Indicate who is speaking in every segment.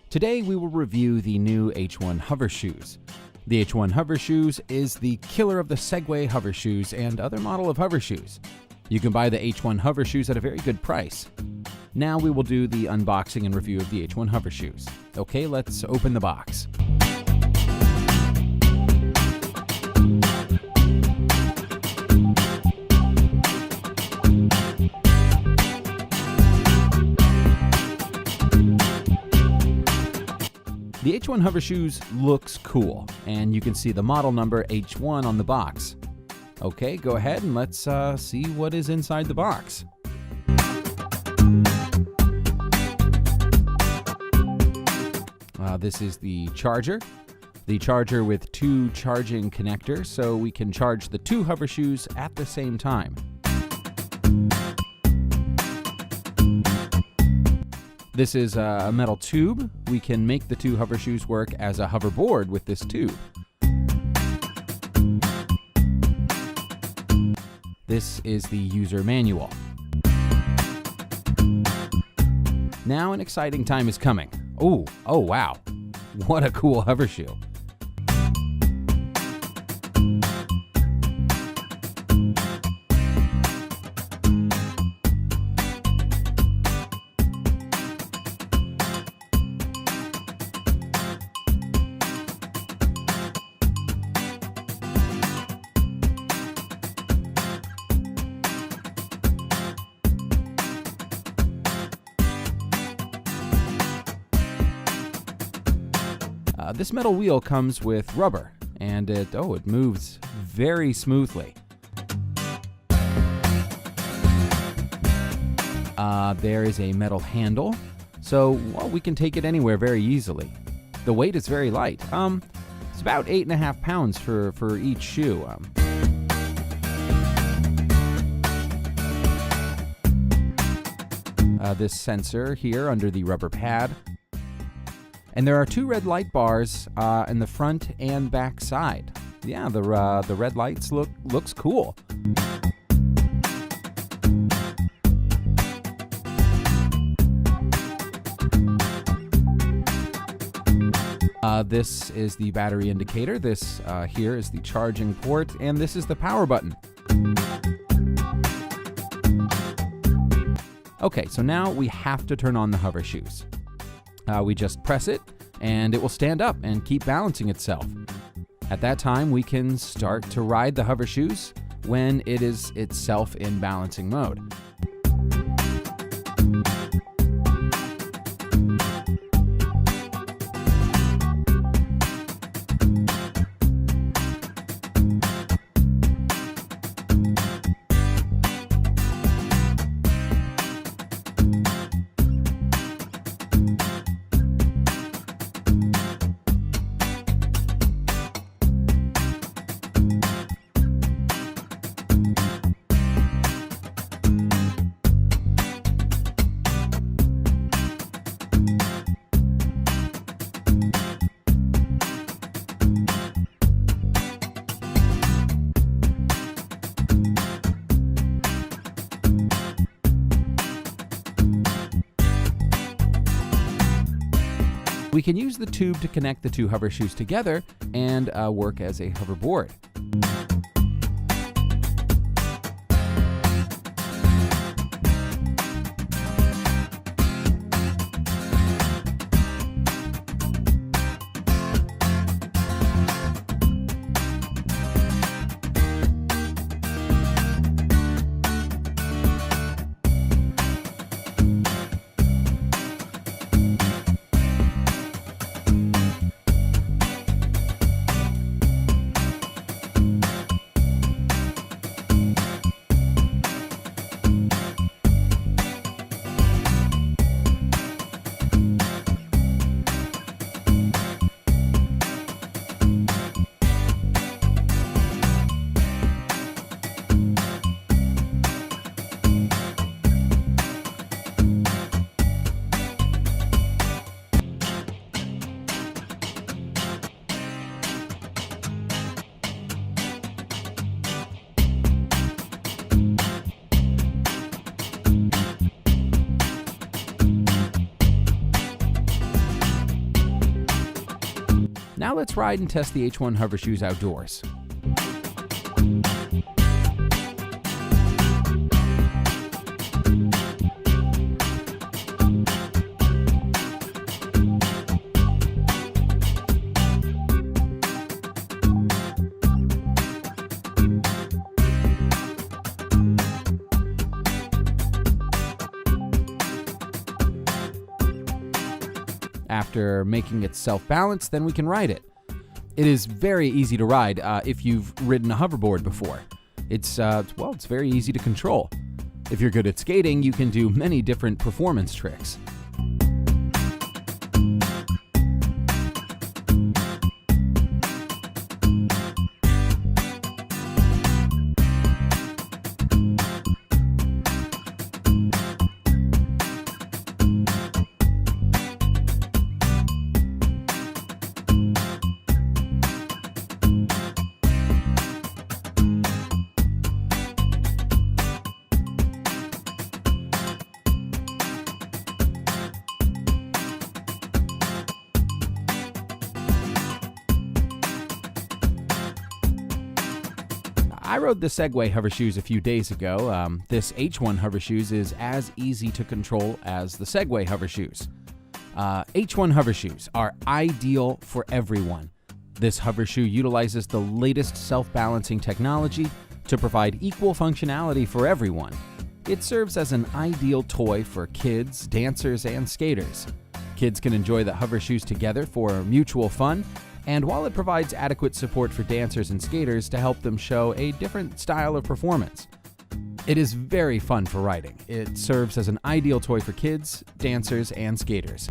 Speaker 1: Today we will review the new H1 Hovershoes. The H1 Hovershoes is the killer of the Segway Hovershoes and other model of hovershoes. You can buy the H1 Hovershoes at a very good price. Now we will do the unboxing and review of the H1 Hovershoes. Okay, let's open the box. The H1 Hovershoes looks cool, and you can see the model number H1 on the box. Okay, go ahead and let's see what is inside the box. This is the charger with two charging connectors, so we can charge the two hovershoes at the same time. This is a metal tube. We can make the two hovershoes work as a hoverboard with this tube. This is the user manual. Now an exciting time is coming. Oh wow, what a cool hovershoe. This metal wheel comes with rubber, and it moves very smoothly. There is a metal handle, so we can take it anywhere very easily. The weight is very light. It's about 8.5 pounds for each shoe. This sensor here under the rubber pad. And there are two red light bars in the front and back side. Yeah, the red lights looks cool. This is the battery indicator. This here is the charging port, and this is the power button. Okay, so now we have to turn on the hovershoes. We just press it, and it will stand up and keep balancing itself. At that time, we can start to ride the hovershoes when it is itself in balancing mode. We can use the tube to connect the two hovershoes together and work as a hoverboard. Now let's ride and test the H1 Hovershoes outdoors. After making it self-balanced, then we can ride it. It is very easy to ride if you've ridden a hoverboard before. It's very easy to control. If you're good at skating, you can do many different performance tricks. I rode the Segway Hovershoes a few days ago. This H1 Hovershoes is as easy to control as the Segway Hovershoes. H1 Hovershoes are ideal for everyone. This hovershoe utilizes the latest self-balancing technology to provide equal functionality for everyone. It serves as an ideal toy for kids, dancers, and skaters. Kids can enjoy the hovershoes together for mutual fun, and while it provides adequate support for dancers and skaters to help them show a different style of performance. It is very fun for riding. It serves as an ideal toy for kids, dancers, and skaters.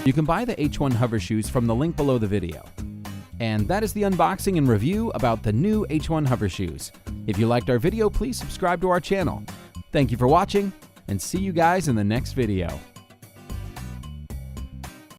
Speaker 1: You can buy the H1 Hovershoes from the link below the video. And that is the unboxing and review about the new H1 Hovershoes. If you liked our video, please subscribe to our channel. Thank you for watching, and see you guys in the next video.